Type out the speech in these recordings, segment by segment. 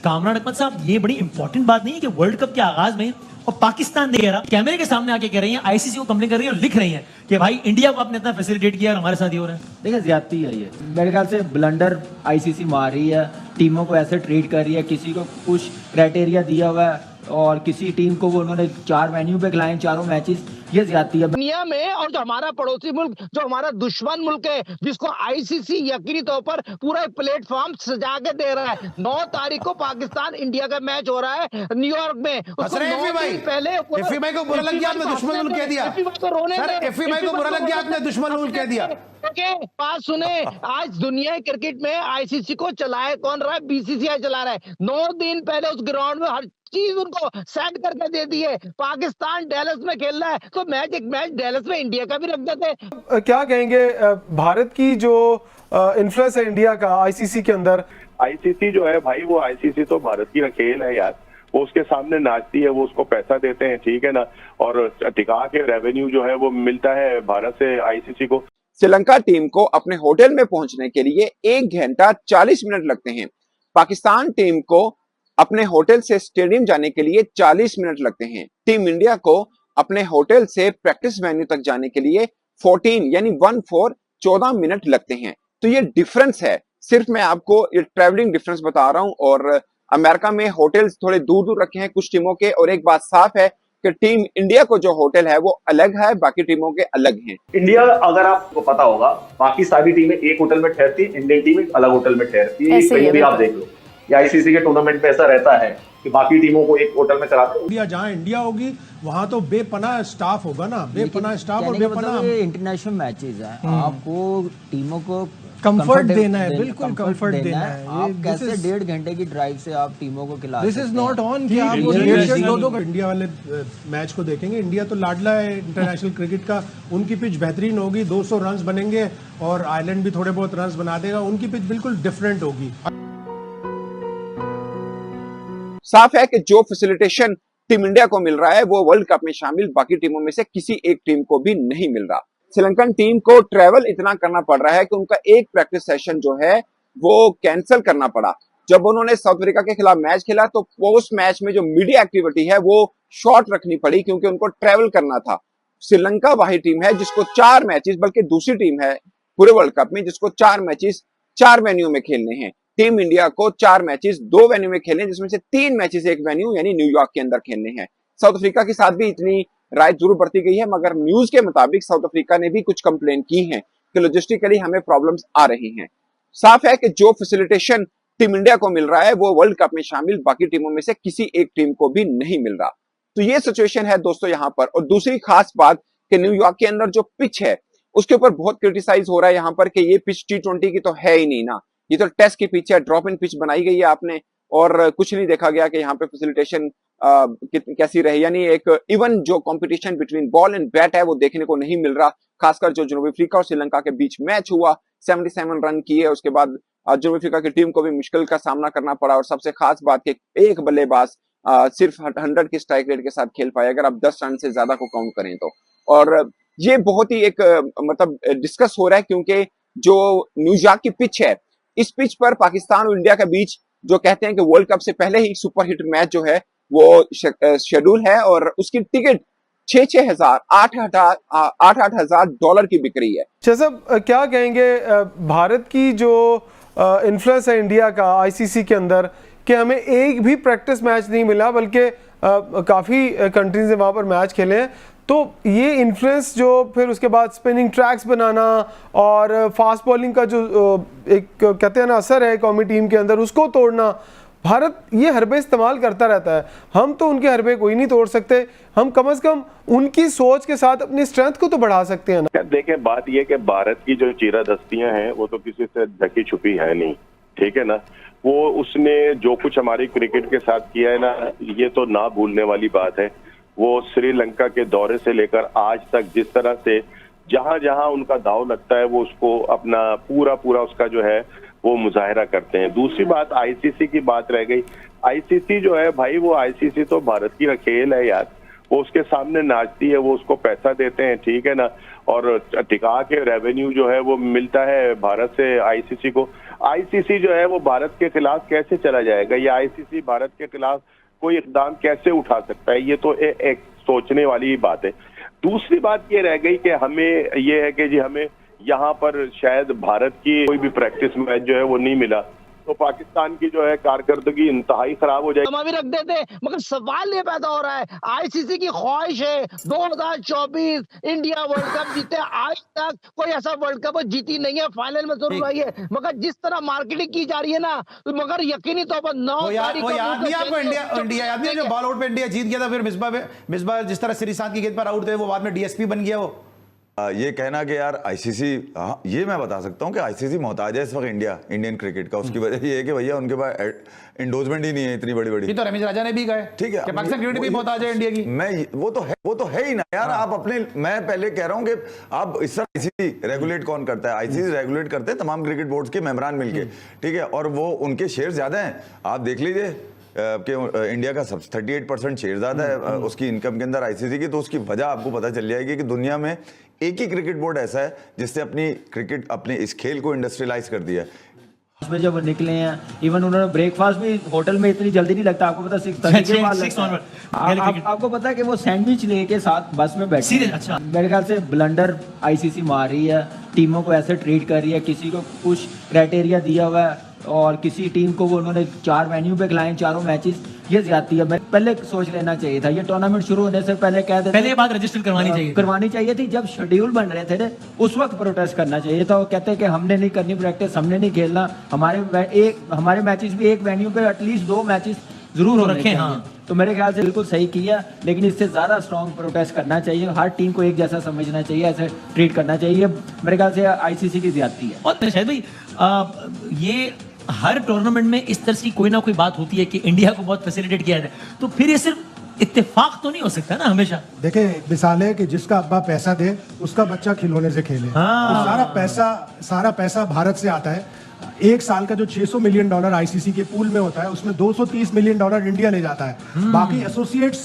कामरान अहमद साहब, ये बड़ी इंपॉर्टेंट बात नहीं है कि वर्ल्ड कप के आगाज में और पाकिस्तान दे रहा कैमरे के सामने आके कह रही है, आईसीसी को कंप्लेन कर रही है और लिख रही है कि भाई इंडिया को आपने इतना फैसिलिटेट किया और हमारे साथ ये हो रहा है। देखिए ज्यादती है ये, मेरे ख्याल से ब्लंडर आईसीसी मार रही है, टीमों को ऐसे ट्रीट कर रही है, किसी को कुछ क्राइटेरिया दिया हुआ है और किसी टीम को वो उन्होंने 4 वेन्यू पे खिलाए, चारों मैचेस, ये ज्यादती है दुनिया में। और जो हमारा पड़ोसी मुल्क, जो हमारा दुश्मन मुल्क है, जिसको आईसीसी यकीनी तौर पर पूरा एक प्लेटफॉर्म सजा के दे रहा है। 9 तारीख को पाकिस्तान इंडिया का मैच हो रहा है न्यूयॉर्क में। उसको 9 दिन पहले एफएमआई को बुरा लग गया, आपने दुश्मन मुल्क कह दिया। सर एफएमआई को बुरा लग गया, आपने दुश्मन मुल्क कह दिया। बात सुने, आज दुनिया क्रिकेट में आईसीसी को चलाए कौन रहा है? बीसीसीआई चला रहा है। 9 दिन पहले उस ग्राउंड में हर चीज उनको सेट करके दे दी है। पाकिस्तान डैलस में खेल रहा है तो एक मैच डैलस में इंडिया का भी रख देते। क्या कहेंगे भारत की जो इन्फ्लुएंस है इंडिया का आईसीसी के अंदर? आईसीसी जो है भाई, वो आईसीसी तो भारत की खेल है यार, वो उसके सामने नाचती है, वो उसको पैसा देते हैं, ठीक है ना, और टिका के रेवेन्यू जो है वो मिलता है भारत से आईसीसी को। श्रीलंका टीम को अपने होटल में पहुंचने के लिए 1 घंटा 40 मिनट लगते हैं। पाकिस्तान टीम को अपने होटल से स्टेडियम जाने के लिए 40 मिनट लगते हैं। टीम इंडिया को अपने होटल से प्रैक्टिस वेन्यू तक जाने के लिए 14 मिनट लगते हैं। तो ये डिफरेंस है, सिर्फ मैं आपको ये ट्रैवलिंग डिफरेंस बता रहा हूं। और अमेरिका में होटल्स थोड़े दूर दूर रखे हैं कुछ टीमों के, और एक बात साफ है कि टीम इंडिया को जो होटल है वो अलग है, बाकी टीमों के अलग हैं। इंडिया, अगर आपको पता होगा, बाकी सारी टीमें एक होटल में ठहरती, इंडियन टीम एक अलग होटल में ठहरती है। कहीं भी आप देख लो, या आईसीसी के टूर्नामेंट में ऐसा रहता है कि बाकी टीमों को एक होटल में चलाते हैं। इंडिया, जहां इंडिया होगी वहां तो बेपनाह स्टाफ होगा ना, बेपनाह स्टाफ और बेपनाह मतलब इंटरनेशनल मैचेस है, आपको टीमों को कंफर्ट देना है, बिल्कुल कंफर्ट देना है। आप कैसे 1.5 घंटे की ड्राइव से आप टीमों को खिला दिस इज नॉट ऑन कि आप 1.5 इंडिया वाले मैच को देखेंगे। इंडिया तो लाडला है इंटरनेशनल क्रिकेट का, उनकी पिच बेहतरीन होगी, 200 रन बनेंगे, और आयरलैंड भी थोड़े बहुत रन बना देगा, उनकी पिच बिल्कुल डिफरेंट होगी। साफ है कि जो फैसिलिटेशन टीम इंडिया को मिल रहा है वो वर्ल्ड कप में शामिल बाकी टीमों में से किसी एक टीम को भी नहीं मिल रहा। श्रीलंकन टीम को ट्रैवल इतना करना पड़ रहा है कि उनका एक प्रैक्टिस सेशन जो है वो कैंसिल करना पड़ा। जब उन्होंने साउथ अफ्रीका के खिलाफ मैच खेला तो पोस्ट मैच में जो मीडिया एक्टिविटी है वो शॉर्ट रखनी पड़ी क्योंकि उनको ट्रैवल करना था। श्रीलंका वही टीम है जिसको 4 मैचेस, बल्कि दूसरी टीम है पूरे वर्ल्ड कप में जिसको 4 मैचेस 4 वेन्यू में खेलने हैं। टीम इंडिया को 4 मैचेस 2 वेन्यू में खेलने, जिसमें से 3 मैचेस एक वेन्यू यानी न्यूयॉर्क के अंदर खेलने हैं। साउथ अफ्रीका के साथ भी इतनी राय जरूर बढ़ती गई है, मगर न्यूज के मुताबिक साउथ अफ्रीका ने भी कुछ कंप्लेन की है कि लॉजिस्टिकली हमें प्रॉब्लम्स आ रही हैं। साफ है कि जो फैसिलिटेशन टीम इंडिया को मिल रहा है वो वर्ल्ड कप में शामिल बाकी टीमों में से किसी एक टीम को भी नहीं मिल रहा। तो ये सिचुएशन है दोस्तों यहाँ पर। और दूसरी खास बात कि न्यूयॉर्क के अंदर जो पिच है उसके ऊपर बहुत क्रिटिसाइज हो रहा है यहाँ पर कि ये पिच T20 की तो है ही नहीं ना, ये तो टेस्ट की पिच है, ड्रॉप इन पिच बनाई गई है आपने, और कुछ नहीं देखा गया कि यहाँ पे फैसिलिटेशन कैसी रही। यानी एक इवन जो competition between ball and bat है वो देखने को नहीं मिल रहा। खासकर जो जनूबी अफ्रीका और श्रीलंका के बीच मैच हुआ, 77 रन किए, उसके बाद जनूबी अफ्रीका की टीम को भी मुश्किल का सामना करना पड़ा। और सबसे खास बात कि एक बल्लेबाज सिर्फ 100 की स्ट्राइक रेट के साथ खेल पाए, अगर आप 10 रन से ज्यादा को काउंट करें तो। और ये बहुत ही एक मतलब डिस्कस हो रहा है क्योंकि जो न्यूयॉर्क की पिच है, इस पिच पर पाकिस्तान और इंडिया के बीच जो कहते हैं कि वर्ल्ड कप से पहले ही सुपर हिट मैच जो है वो शेड्यूल है, और उसकी टिकट 6-6 हजार 8-8 हजार डॉलर की बिक रही है। साहब, क्या कहेंगे भारत की जो इन्फ्लुएंस है इंडिया का आईसीसी के अंदर कि हमें एक भी प्रैक्टिस मैच नहीं मिला, बल्कि काफ़ी कंट्रीज ने वहाँ पर मैच खेले हैं। तो ये इन्फ्लुएंस जो फिर उसके बाद स्पिनिंग ट्रैक्स बनाना और फास्ट बॉलिंग का जो एक कहते हैं ना असर है कौमी टीम के अंदर, उसको तोड़ना, भारत ये हरबे इस्तेमाल करता रहता है। हम तो उनके हरबे कोई नहीं तोड़ सकते, हम कम से कम उनकी सोच के साथ अपनी स्ट्रेंथ को तो बढ़ा सकते हैं ना। देखिए बात ये कि भारत की जो चीरादस्तियां हैं वो तो किसी से ढकी छुपी है नहीं, ठीक है ना। वो उसने जो कुछ हमारी क्रिकेट के साथ किया है ना, ये तो ना भूलने वाली बात है। वो श्रीलंका के दौरे से लेकर आज तक जिस तरह से जहां जहां उनका दाव लगता है वो उसको अपना पूरा उसका जो है वो मुजाहिरा करते हैं। दूसरी बात आईसीसी की बात रह गई। आईसीसी जो है भाई, वो आईसीसी तो भारत की खेल है यार, वो उसके सामने नाचती है, वो उसको पैसा देते हैं, ठीक है ना, और टिका के रेवेन्यू जो है वो मिलता है भारत से आईसीसी को। आईसीसी जो है वो भारत के खिलाफ कैसे चला जाएगा, या आईसीसी भारत के खिलाफ कोई इकदाम कैसे उठा सकता है, ये तो एक सोचने वाली ही बात है। दूसरी बात ये रह गई कि हमें ये है कि जी हमें यहाँ पर शायद भारत की कोई भी प्रैक्टिस मैच जो है वो नहीं मिला, तो पाकिस्तान की जो है कारकर्दगी इंतहाई खराब हो जाएगी। भी रख देते, मगर सवाल ये पैदा हो रहा है, आईसीसी की ख्वाहिश है 2024 इंडिया वर्ल्ड कप जीते। आज तक कोई ऐसा वर्ल्ड कप जीती नहीं है, फाइनल में जरूर आई है, मगर जिस तरह मार्केटिंग की जा रही है ना, मगर यकीनी तौर पर 9 तारीख को याद नहीं आपको इंडिया याद नहीं, जो बॉल आउट पे इंडिया जीत गया था, फिर मिसबा जिस तरह श्रीशांत की गेंद पर आउट थे, वो बाद में डीएसपी बन गया। वो ये कहना कि यार आईसीसी, ये मैं बता सकता हूँ कि आईसीसी मोहताज है इस वक्त इंडियन क्रिकेट का। उसकी वजह ये है कि भैया उनके पास एंडोर्समेंट ही नहीं है इतनी बड़ी बड़ी। ये तो रमेश राजा ने भी कहा, ठीक है, कि पाकिस्तान क्रिकेट भी मोहताज है इंडिया की। मैं वो तो है ही ना यार। आप अपने, मैं पहले कह रहा हूँ कि आप इस तरह आईसीसी रेगुलेट कौन करता है? आईसीसी रेगुलेट करते हैं तमाम क्रिकेट बोर्ड्स के मेंबरान मिलके, ठीक है, और वो उनके शेयर ज्यादा हैं। आप देख लीजिए कि इंडिया का 38% शेयर ज्यादा है उसकी इनकम के अंदर आईसीसी की, तो उसकी वजह आपको पता चल जाएगी कि दुनिया में एक ही क्रिकेट बोर्ड ऐसा है जिसने अपने इस खेल को इंडस्ट्रियलाइज कर दिया है। उसमें जब वो निकले हैं, इवन उन्होंने ब्रेकफास्ट भी होटल में इतनी जल्दी नहीं लगता, आपको पता 6:30 के बाद लगता है। आपको पता है कि वो सैंडविच लेके साथ बस में बैठे। अच्छा, मेरे ख्याल से ब्लंडर आईसीसी मार रही है, टीमों को ऐसे ट्रीट कर रही है, किसी को कुछ क्राइटेरिया दिया हुआ है और किसी टीम को वो उन्होंने 4 वेन्यू पे खिलाए 4 मैचेस, ये ज्यादती है। पहले सोच लेना चाहिए था, ये टूर्नामेंट शुरू होने से पहले कह देते, पहले ये बात रजिस्टर करवानी चाहिए थी। जब शेड्यूल बन रहे थे उस वक्त प्रोटेस्ट करना चाहिए था। वो कहते हैं कि हमने नहीं करनी प्रैक्टिस, हमने नहीं खेलना, हमारे मैचेस भी एक वेन्यू पे एटलीस्ट 2 मैचेस जरूर हो रखे। हाँ, तो मेरे ख्याल से बिल्कुल सही किया, लेकिन इससे ज्यादा स्ट्रॉन्ग प्रोटेस्ट करना चाहिए। हर टीम को एक जैसा समझना चाहिए, ऐसे ट्रीट करना चाहिए। मेरे ख्याल से आईसीसी की ज्यादती है। और शायद भाई ये हर टूर्नामेंट में इस तरह की कोई ना कोई बात होती है कि इंडिया को बहुत फैसिलिटेट किया जाए, तो फिर ये सिर्फ इत्तेफाक तो नहीं हो सकता ना हमेशा। देखिए, मिसाल है कि जिसका अब्बा पैसा दे उसका बच्चा खिलौने से खेले। तो सारा पैसा भारत से आता है। एक साल का जो $600 मिलियन आईसीसी के पूल में होता है, उसमें $230 मिलियन इंडिया ले जाता है। बाकी एसोसिएट्स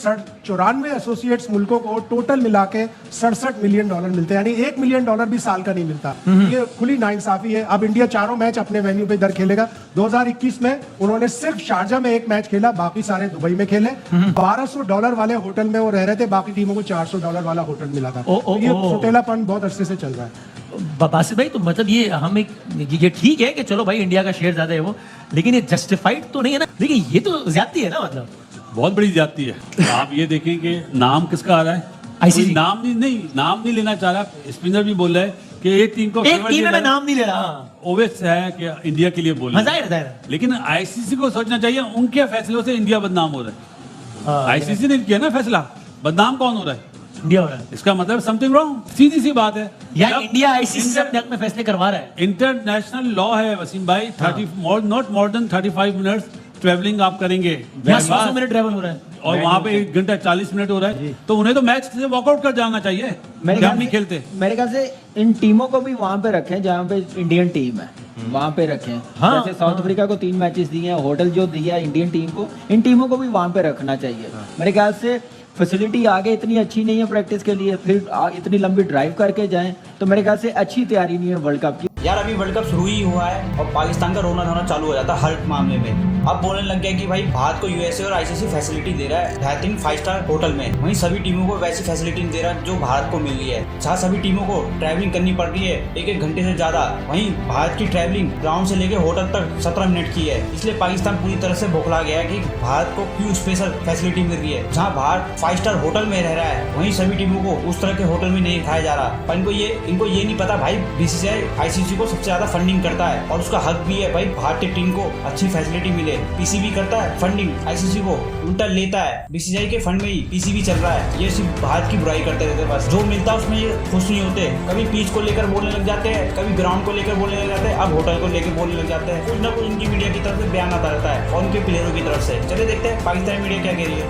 94 एसोसिएट्स मुल्कों को टोटल मिला के $67 मिलियन मिलते हैं, यानी $1 मिलियन भी साल का नहीं मिलता। ये खुली नाइंसाफी है। अब इंडिया 4 मैच अपने वेन्यू पे इधर खेलेगा। 2021 में उन्होंने सिर्फ शारजा में 1 मैच खेला, बाकी सारे दुबई में खेले। $1200 वाले होटल में वो रह रहे थे, बाकी टीमों को $400 वाला होटल मिला था। ये सौतेलापन बहुत अरसे से चल रहा है। बासित भाई, तो मतलब ये हम ये ठीक है कि चलो भाई इंडिया का शेयर ज्यादा है वो, लेकिन ये जस्टिफाइड तो नहीं है ना। लेकिन ये तो ज्यादती है ना, मतलब बहुत बड़ी ज्यादती है। आप ये देखें कि नाम किसका आ रहा है, आईसीसी नाम नहीं लेना चाह रहा। स्पिनर भी बोल रहा है कि एक टीम में नाम नहीं ले रहा। ओवेस है कि इंडिया के लिए बोल रहा है, लेकिन आईसीसी को सोचना चाहिए उनके फैसलों से इंडिया बदनाम हो रहा है। आईसीसी ने किया ना फैसला, बदनाम कौन हो रहा है? इंडिया हो रहा है। इसका मतलब समथिंग रॉन्ग। सीधी सी बात है, यार इंडिया आईसीसी से अपने हक में फैसले करवा रहा है। इंटरनेशनल लॉ है वसीम भाई, 30 not more than 35 minutes travelling आप करेंगे। 100 मिनट ट्रेवल हो रहा है और वहाँ पे 1 घंटा 40 मिनट हो रहा है, तो उन्हें तो मैच से वॉकआउट कर जाना चाहिए। हम नहीं खेलते। मेरे ख्याल से इन टीमों को भी वहाँ पे रखें जहाँ पे इंडियन टीम है, वहाँ पे रखें। जैसे साउथ अफ्रीका को 3 मैचेस दिए हैं, होटल जो दिया इंडियन टीम को, इन टीमों को भी वहाँ पे रखना चाहिए। मेरे ख्याल से फैसिलिटी आगे इतनी अच्छी नहीं है प्रैक्टिस के लिए, फिर इतनी लंबी ड्राइव करके जाएं, तो मेरे ख्याल से अच्छी तैयारी नहीं है वर्ल्ड कप की। यार अभी वर्ल्ड कप शुरू ही हुआ है और पाकिस्तान का रोना धोना चालू हो जाता है हर मामले में। अब बोलने लग गया कि भाई भारत को यूएसए और आईसीसी फैसिलिटी दे रहा है बेहतरीन 5 स्टार होटल में, वहीं सभी टीमों को वैसी फैसिलिटी दे रहा है जो भारत को मिल रही है। जहाँ सभी टीमों को ट्रैवलिंग करनी पड़ रही है 1-1 घंटे से ज्यादा, वहीं भारत की ट्रैवलिंग ग्राउंड से लेकर होटल तक 17 मिनट की है। इसलिए पाकिस्तान पूरी तरह से बौखला गया है कि भारत को क्यों स्पेशल फैसिलिटी मिल रही है। जहाँ भारत 5 स्टार होटल में रह रहा है, वहीं सभी टीमों को उस तरह के होटल में नहीं रखाया जा रहा। पर इनको ये नहीं पता भाई बीसीसीआई आईसीसी को सबसे ज्यादा फंडिंग करता है और उसका हक भी है भाई भारतीय टीम को अच्छी फैसिलिटी मिले। पीसीबी करता है फंडिंग आईसीसी को, उल्टा लेता है। बीसीसीआई के फंड में ही पीसीबी चल रहा है। ये सिर्फ भारत की बुराई करते रहते, बस जो मिलता है उसमें ये खुश नहीं होते। कभी पिच को लेकर बोलने लग जाते हैं, कभी ग्राउंड को लेकर बोलने लग जाते हैं, अब होटल को लेकर बोलने लग जाते हैं। कुछ ना कुछ इनकी मीडिया की तरफ से बयान आता रहता है और उनके प्लेयरों की तरफ से। चलिए देखते हैं पाकिस्तानी मीडिया क्या कह रही है।